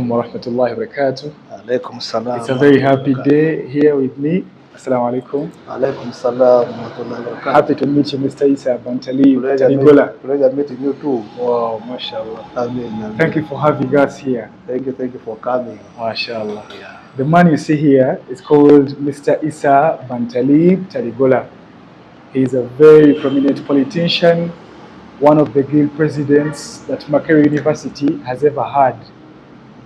alaikum wa rahmatullahi wa barakatuh. Alaikum salam. It's a very happy day here with me. Assalamu alaikum. Alaikum salam wa rahmatullahi wa barakatuh. Happy to meet you, Mr. Issa Bantalib, Taligola. Pleasure meeting you too. Wow, mashallah. Amen. Thank you for having us here. Thank you for coming. Mashallah. Yeah. The man you see here is called Mr. Issa Bantalib Taligola. He is a very prominent politician, one of the guild presidents that Makerere University has ever had.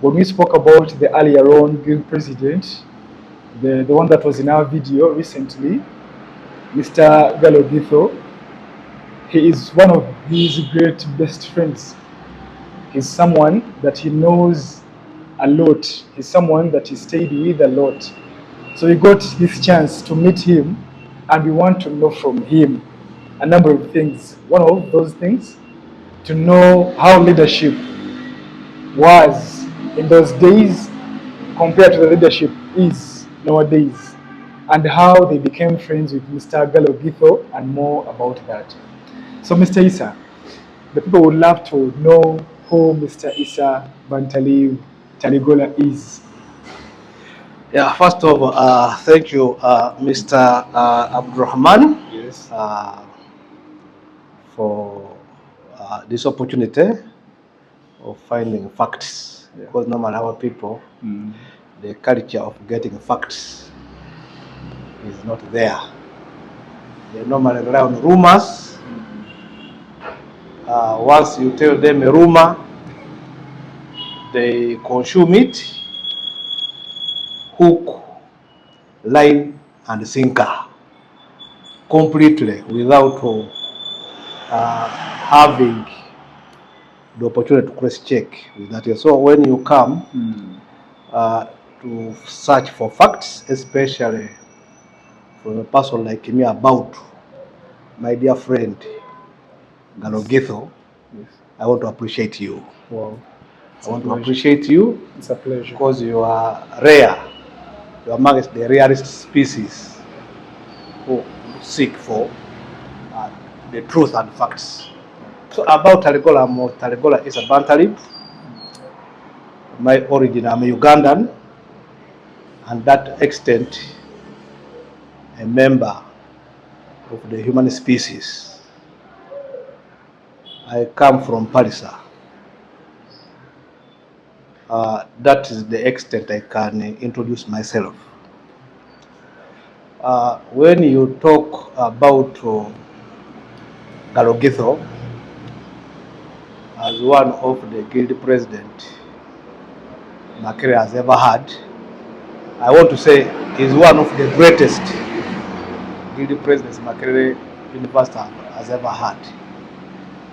When we spoke about the earlier on guild president, the one that was in our video recently, Mr. Galo Githo, he is one of his great best friends. He's someone that he knows a lot. He's someone that he stayed with a lot. So we got this chance to meet him, and we want to know from him a number of things. One of those things, to know how leadership was in those days compared to the leadership is nowadays, and how they became friends with Mr. Galo Githo, and more about that. So Mr. Issa, the people would love to know who Mr. Issa Bantalib Taligola is. Yeah, first of all, thank you, Mr. Abdurrahman, Yes. for this opportunity of finding facts. Yeah. Because normally our people, the culture of getting facts is not there. They normally rely on rumors. Once you tell them a rumor, they consume it, hook, line, and sinker, completely without having the opportunity to cross-check with that. So when you come to search for facts, especially from a person like me about my dear friend Galo Githo, Yes. I want to appreciate you. Wow. I want to appreciate you It's a pleasure. because you are rare. You are amongst the rarest species who seek for the truth and facts. So about Taligola, Taligola is a Bantalib. My origin, I'm a Ugandan, and that extent a member of the human species. I come from Parisa. That is the extent I can introduce myself. When you talk about Galo Githo as one of the guild president Makerere has ever had, I want to say he's one of the greatest guild presidents Makerere University has ever had.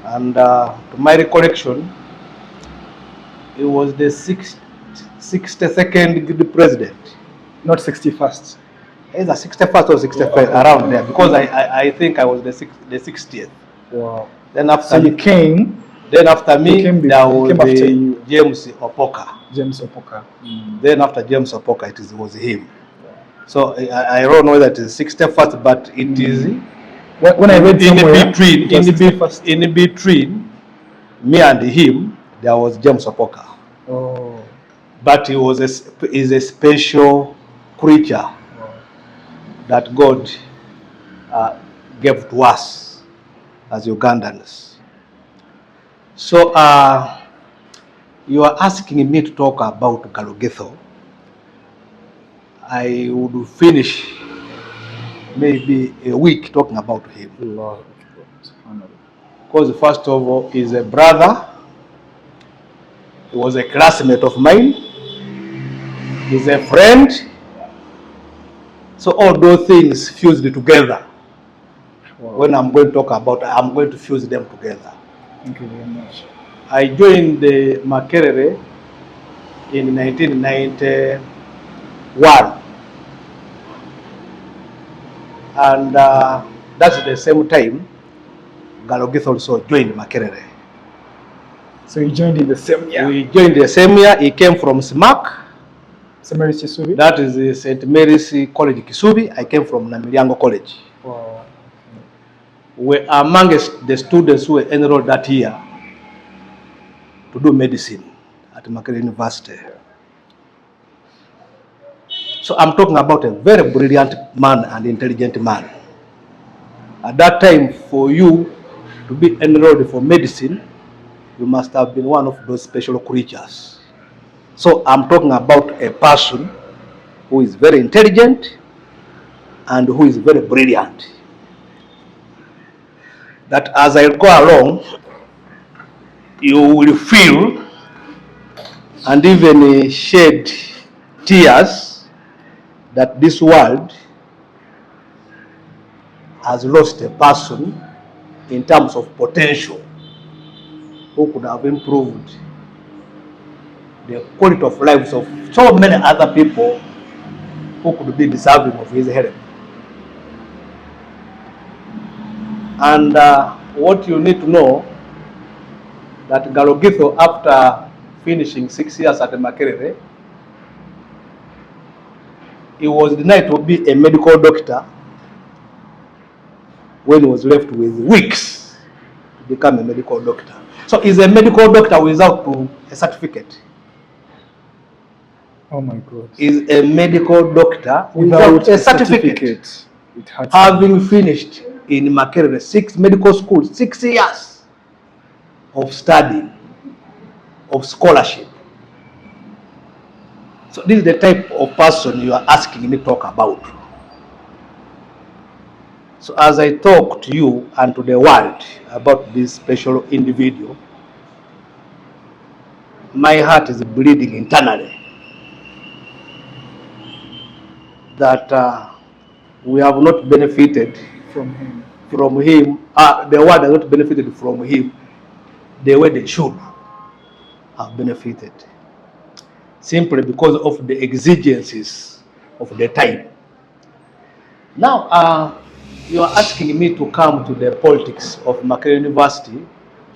And to my recollection, he was the 62nd guild president. Not 61st. Either 61st or 65th, around there, because I think I was the 60th. Wow. Then after So you came. Then after me, there was after you. James Opoka. James Opoka. Then after James Opoka, it was him. So I don't know whether it is 61st, but it is When I read somewhere, in between me and him, there was James Opoka. Oh. But he was is a special creature that God gave to us as Ugandans. So you are asking me to talk about Galo Githo. I would finish maybe a week talking about him. Because first of all, he's a brother. He was a classmate of mine. He's a friend. So all those things fused together. Wow. When I'm going to talk about, I'm going to fuse them together. Thank you very much. I joined the Makerere in 1991. And that's the same time Galo Githo also joined Makerere. So you joined in the same year? We joined the same year. He came from SMAC. St. Mary's Kisubi? That is the St. Mary's College Kisubi. I came from Namilyango College. Wow. We are amongst the students who were enrolled that year to do medicine at Makerere University. So I'm talking about a very brilliant man and intelligent man. At that time, for you to be enrolled for medicine, you must have been one of those special creatures. So I'm talking about a person who is very intelligent and who is very brilliant. That as I go along, you will feel and even shed tears that this world has lost a person in terms of potential who could have improved the quality of lives of so many other people who could be deserving of his help. And what you need to know, that Galo Githo, after finishing 6 years at Makerere, he was denied to be a medical doctor when he was left with weeks to become a medical doctor. So he's a medical doctor without a certificate. Oh my God. He's a medical doctor without a certificate. Having finished in Makerere 6 medical schools, 6 years of study, of scholarship. So this is the type of person you are asking me to talk about. So as I talk to you and to the world about this special individual, my heart is bleeding internally that we have not benefited from him. The world has not benefited from him the way they should have benefited, simply because of the exigencies of the time. Now, you are asking me to come to the politics of Makerere University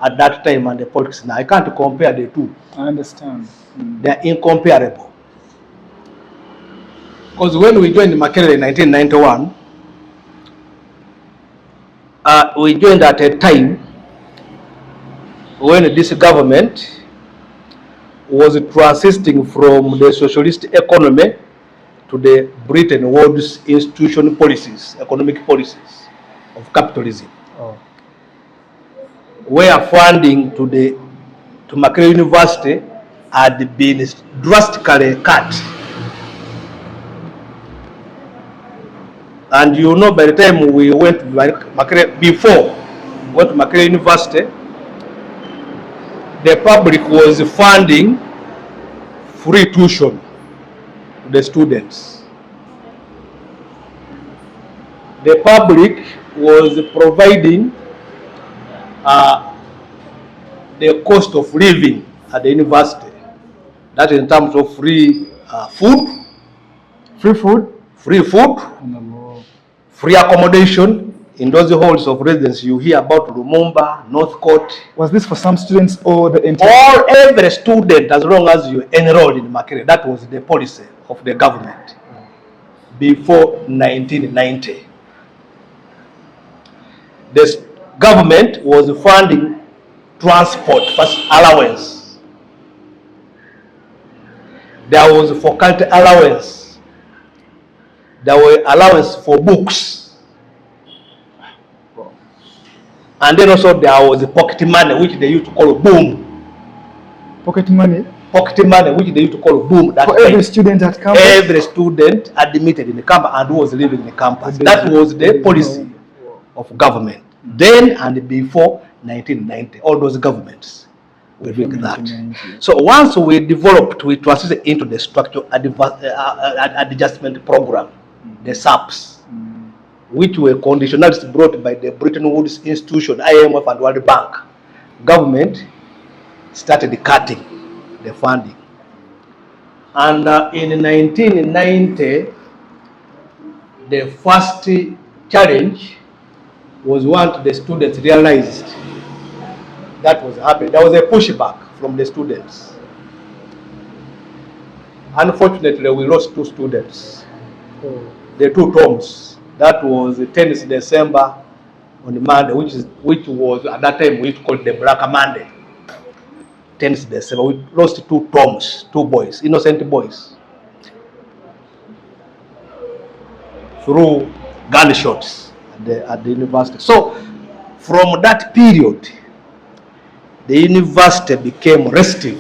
at that time and the politics now. I can't compare the two. I understand. They are incomparable. Because when we joined Makerere in 1991, we joined at a time when this government was transiting from the socialist economy to the Bretton Woods institution policies, economic policies of capitalism, where funding to Makerere University had been drastically cut. And you know, by the time we went to Makerere, before we went to Makerere University, the public was funding free tuition to the students. The public was providing the cost of living at the university. That in terms of free food, free accommodation in those halls of residence. You hear about Lumumba, Northcote. Was this for some students or the entire? Every student, as long as you enrolled in Makerere. That was the policy of the government before 1990. The government was funding transport first allowance. There was faculty allowance. There were allowance for books. And then also there was pocket money, which they used to call boom. Pocket money? Pocket money, which they used to call boom. That for every student at campus? Every student admitted in the campus and who was living in the campus. That was the policy of government. Then and before 1990, all those governments were doing that. So once we developed, we transited into the structural adjustment program, the SAPs, which were conditionalities brought by the Bretton Woods institution, IMF and World Bank. Government started cutting the funding. And in 1990, the first challenge was what the students realized that was happening. There was a pushback from the students. Unfortunately, we lost 2 students. The 2 terms. That was the 10th December on the Monday, which was at that time we used to call it the Black Monday. 10th December, we lost 2 terms, 2 boys, innocent boys. through gunshots at the university. So from that period, the university became restive.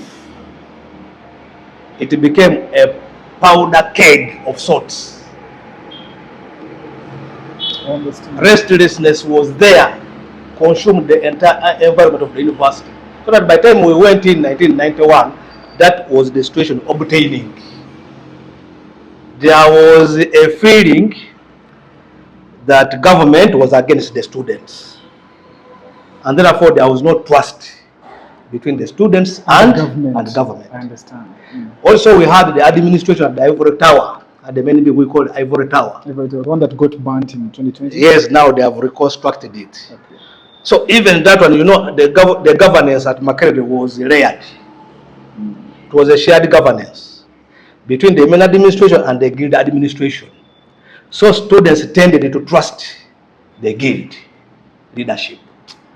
It became a powder keg of sorts. Restlessness was there, consumed the entire environment of the university. So that by the time we went in 1991, that was the situation obtaining. There was a feeling that government was against the students, and therefore there was no trust between the students and government. I understand. Also, we had the administration at the Ivory Tower, at the many people we call Ivory Tower. The one that got burnt in 2020. Yes, now they have reconstructed it. Okay. So even that one, the governance at Makerere was layered. It was a shared governance between the main administration and the guild administration. So students tended to trust the guild leadership.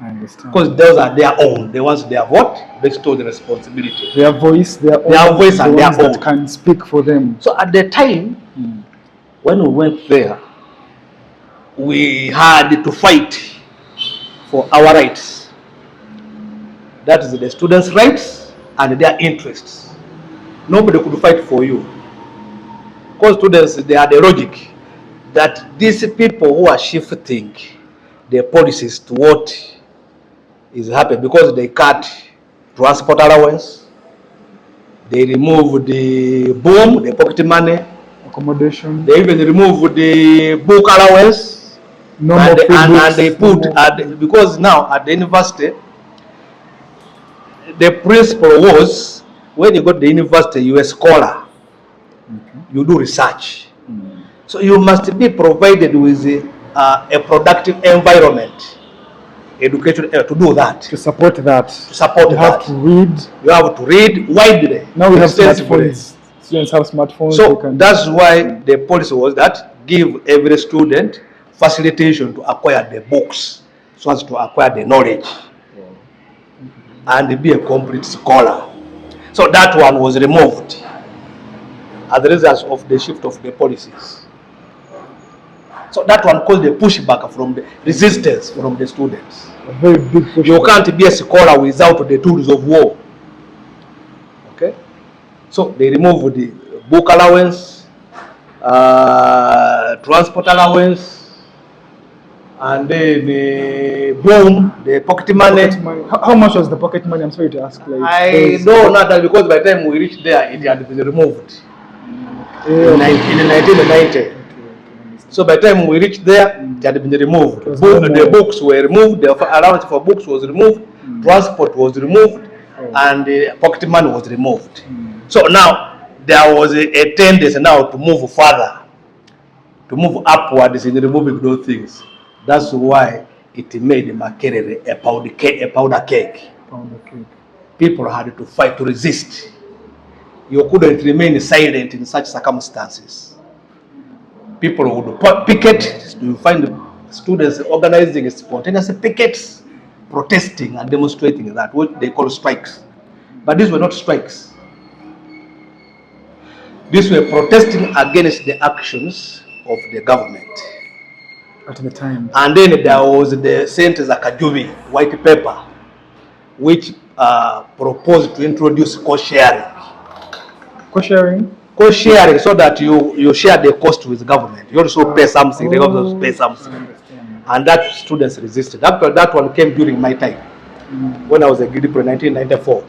I understand. Because those are their own. The ones they have what? Bestowed the responsibility. Their voice, their voice and their own. That can speak for them. So at the time, when we went there, we had to fight for our rights. That is the students' rights and their interests. Nobody could fight for you. Because students, they had a logic that these people who are shifting their policies to what is happening, because they cut transport allowance, they remove the boom, the pocket money, accommodation. they even remove the book allowance, and they put because now at the university, the principle was when you go to the university, you're a scholar, you do research, so you must be provided with a productive environment. Education to do that. To support that. You have to read. You have to read widely. Now we have smartphones. Students have smartphones. So that's why the policy was that give every student facilitation to acquire the books, so as to acquire the knowledge and be a complete scholar. So that one was removed as a result of the shift of the policies. So that one caused the pushback from the resistance from the students. A very big pushback. You can't be a scholar without the tools of war. Okay? So they removed the book allowance, transport allowance, and then the boom, the pocket money. How much was the pocket money? I'm sorry to ask. I don't know that, because by the time we reached there, it had been removed in 1990. So by the time we reached there, it had been removed. The books were removed, the allowance for books was removed, transport was removed, and the pocket money was removed. So now there was a tendency now to move further, to move upwards in removing those things. That's why it made Makerere a powder cake. People had to fight to resist. You couldn't remain silent in such circumstances. People would picket. You find students organizing spontaneous pickets, protesting and demonstrating that, what they call strikes. But these were not strikes. These were protesting against the actions of the government. At the time. And then there was the Saint Zakajubi white paper, which proposed to introduce co-sharing. Co-sharing? Co-sharing, so that you share the cost with the government. You also pay something, the government also pay something. And that students resisted. After that one came during my time, when I was a guild pro 1994.